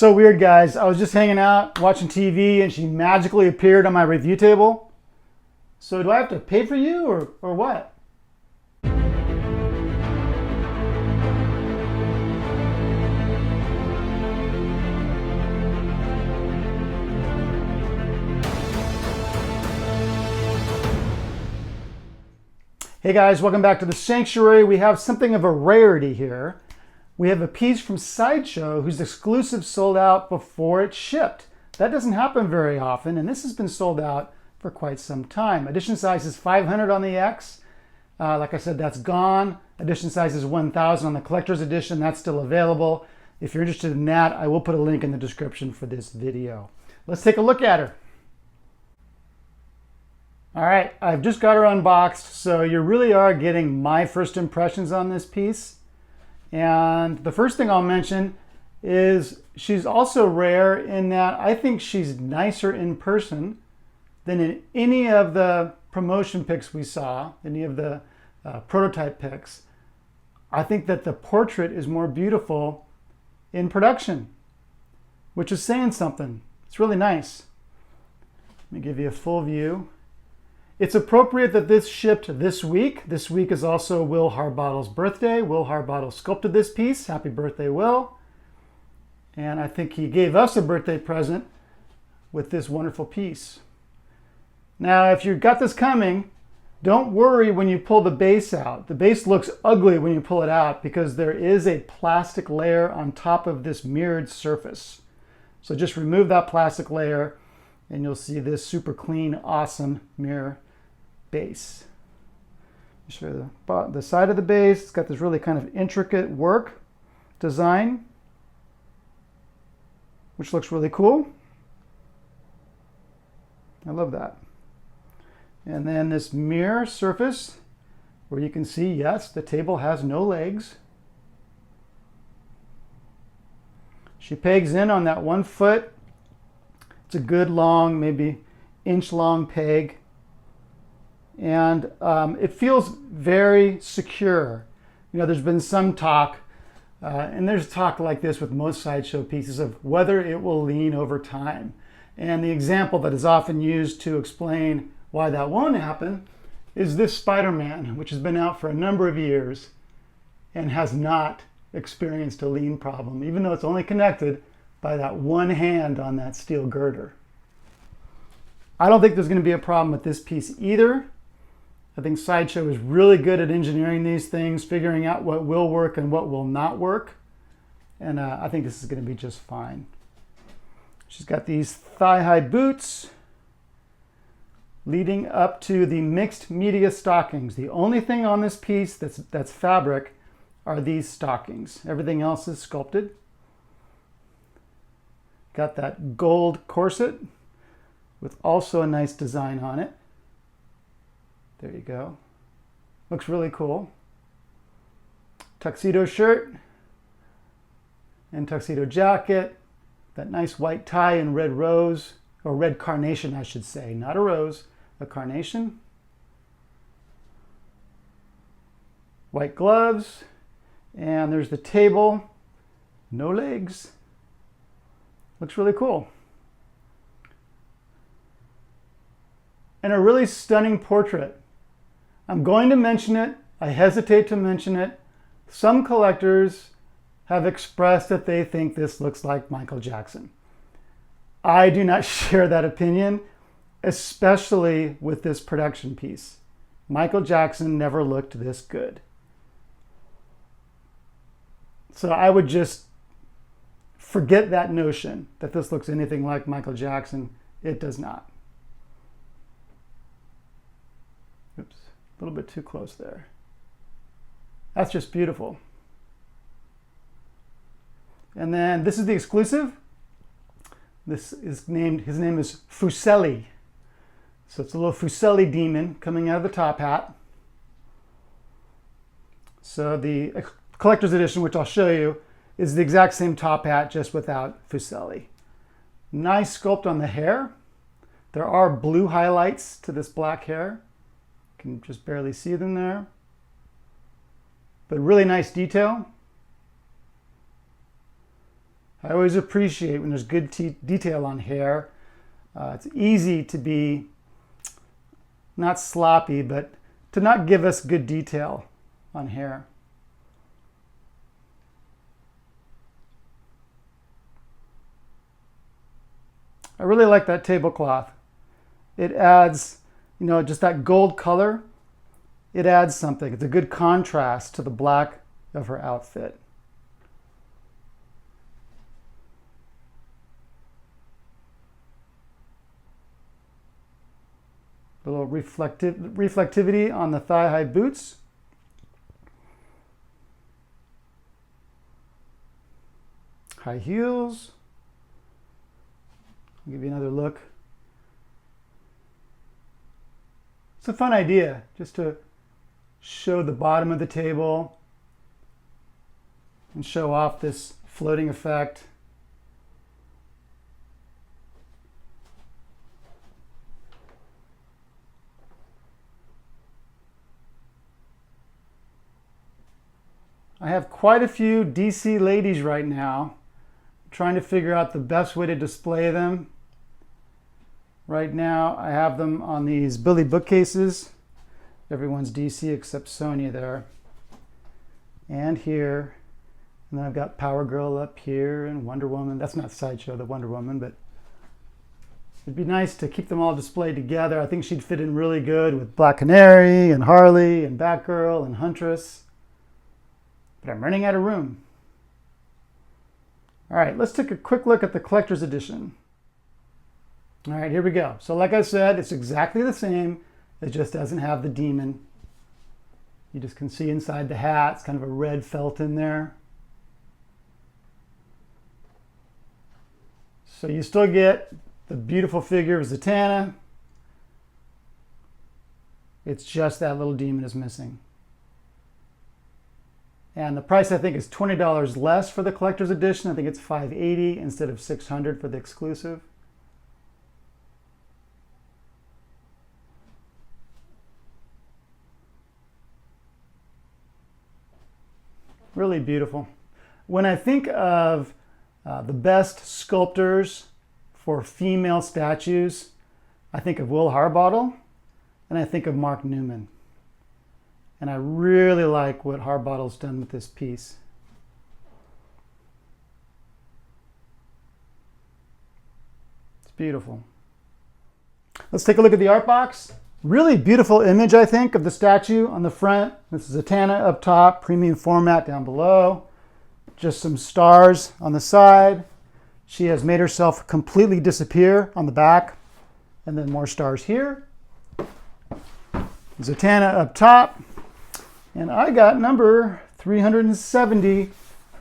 So weird, guys. I was just hanging out, watching TV, and she magically appeared on my review table. So do I have to pay for you or what? Hey guys, welcome back to the Sanctuary. We have something of a rarity here. We have a piece from Sideshow whose exclusive sold out before it shipped. That doesn't happen very often, and this has been sold out for quite some time. Edition size is 500 on the X. Like I said, that's gone. Edition size is 1000 on the collector's edition. That's still available. If you're interested in that, I will put a link in the description for this video. Let's take a look at her. All right, I've just got her unboxed, so you really are getting my first impressions on this piece. And the first thing I'll mention is she's also rare in that I think she's nicer in person than in any of the promotion pics we saw, any of the prototype pics. I think that the portrait is more beautiful in production, which is saying something. It's really nice. Let me give you a full view. It's appropriate that this shipped this week. This week is also Will Harbottle's birthday. Will Harbottle sculpted this piece. Happy birthday, Will. And I think he gave us a birthday present with this wonderful piece. Now, if you've got this coming, don't worry when you pull the base out. The base looks ugly when you pull it out because there is a plastic layer on top of this mirrored surface. So just remove that plastic layer and you'll see this super clean, awesome mirror base. Show you the side of the base. It's got this really kind of intricate work design, which looks really cool. I love that. And then this mirror surface where you can see, yes, the table has no legs. She pegs in on that 1 foot. It's a good long, maybe inch long peg. And it feels very secure. You know, there's been some talk, and there's talk like this with most Sideshow pieces of whether it will lean over time. And the example that is often used to explain why that won't happen is this Spider-Man, which has been out for a number of years and has not experienced a lean problem, even though it's only connected by that one hand on that steel girder. I don't think there's going to be a problem with this piece either. I think Sideshow is really good at engineering these things, figuring out what will work and what will not work. And I think this is going to be just fine. She's got these thigh-high boots leading up to the mixed media stockings. The only thing on this piece that's fabric are these stockings. Everything else is sculpted. Got that gold corset with also a nice design on it. There you go. Looks really cool. Tuxedo shirt and tuxedo jacket. That nice white tie and red rose, or red carnation, I should say. Not a rose, a carnation. White gloves. And there's the table. No legs. Looks really cool. And a really stunning portrait. I'm going to mention it. I hesitate to mention it. Some collectors have expressed that they think this looks like Michael Jackson. I do not share that opinion, especially with this production piece. Michael Jackson never looked this good. So I would just forget that notion that this looks anything like Michael Jackson. It does not. Oops, a little bit too close there. That's just beautiful. And then this is the exclusive. This is named, his name is Fuseli. So it's a little Fuseli demon coming out of the top hat. So the collector's edition, which I'll show you, is the exact same top hat, just without Fuseli. Nice sculpt on the hair. There are blue highlights to this black hair. You can just barely see them there. But really nice detail. I always appreciate when there's good detail on hair. It's easy to be not sloppy, but to not give us good detail on hair. I really like that tablecloth. It adds, you know, just that gold color. It adds something. It's a good contrast to the black of her outfit. A little reflectivity on the thigh-high boots. High heels. I'll give you another look. It's a fun idea just to show the bottom of the table and show off this floating effect. I have quite a few DC ladies right now. I'm trying to figure out the best way to display them. Right now I have them on these Billy bookcases. Everyone's DC except Sonia there. And here. And then I've got Power Girl up here and Wonder Woman. That's not Sideshow, the Wonder Woman, but it'd be nice to keep them all displayed together. I think she'd fit in really good with Black Canary and Harley and Batgirl and Huntress. But I'm running out of room. All right, let's take a quick look at the collector's edition. All right, here we go. So like I said, it's exactly the same. It just doesn't have the demon. You just can see inside the hat. It's kind of a red felt in there. So you still get the beautiful figure of Zatanna. It's just that little demon is missing. And the price, I think, is $20 less for the collector's edition. I think it's $580 instead of $600 for the exclusive. Really beautiful. When I think of the best sculptors for female statues, I think of Will Harbottle and I think of Mark Newman. And I really like what Harbottle's done with this piece. It's beautiful. Let's take a look at the art box. Really beautiful image, I think, of the statue on the front. This is Zatanna up top, premium format down below. Just some stars on the side. She has made herself completely disappear on the back. And then more stars here. Zatanna up top. And I got number 370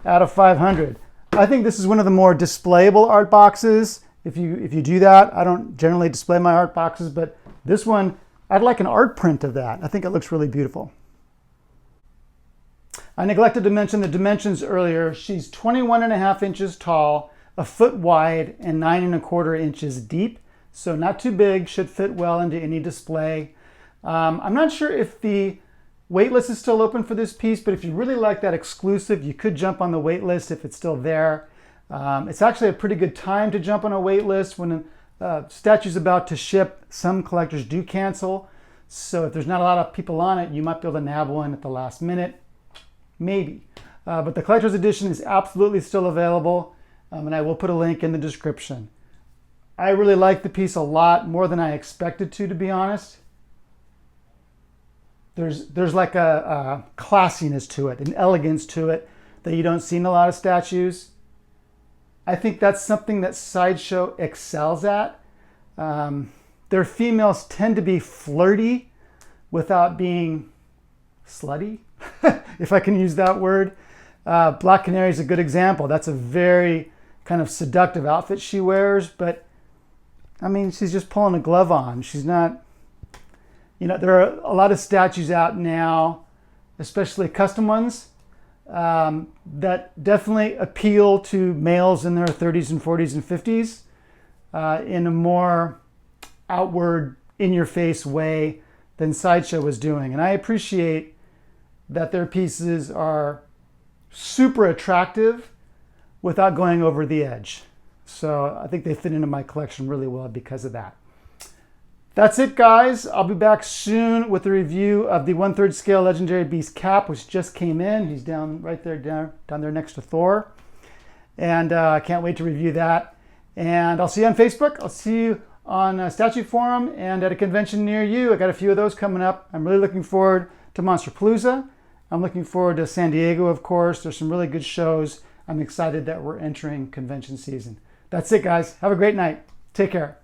out of 500. I think this is one of the more displayable art boxes. If you do that, I don't generally display my art boxes, but this one, I'd like an art print of that. I think it looks really beautiful. I neglected to mention the dimensions earlier. She's 21.5 inches tall, a foot wide, and 9.25 inches deep. So not too big, should fit well into any display. I'm not sure if the waitlist is still open for this piece, but if you really like that exclusive, you could jump on the waitlist if it's still there. It's actually a pretty good time to jump on a waitlist when a statue's about to ship. Some collectors do cancel, so if there's not a lot of people on it, you might be able to nab one at the last minute, maybe. But the collector's edition is absolutely still available, and I will put a link in the description. I really like the piece a lot, more than I expected to be honest. There's like a classiness to it, an elegance to it that you don't see in a lot of statues. I think that's something that Sideshow excels at. Their females tend to be flirty without being slutty, if I can use that word. Black Canary is a good example. That's a very kind of seductive outfit she wears, but I mean, she's just pulling a glove on. She's not, you know, there are a lot of statues out now, especially custom ones, that definitely appeal to males in their 30s and 40s and 50s in a more outward, in-your-face way than Sideshow was doing. And I appreciate that their pieces are super attractive, without going over the edge. So I think they fit into my collection really well because of that. That's it, guys. I'll be back soon with a review of the 1/3 scale Legendary Beast cap, which just came in. He's down right there, down there next to Thor. And I can't wait to review that. And I'll see you on Facebook. I'll see you on Statue Forum and at a convention near you. I got a few of those coming up. I'm really looking forward to Monsterpalooza. I'm looking forward to San Diego, of course. There's some really good shows. I'm excited that we're entering convention season. That's it, guys. Have a great night. Take care.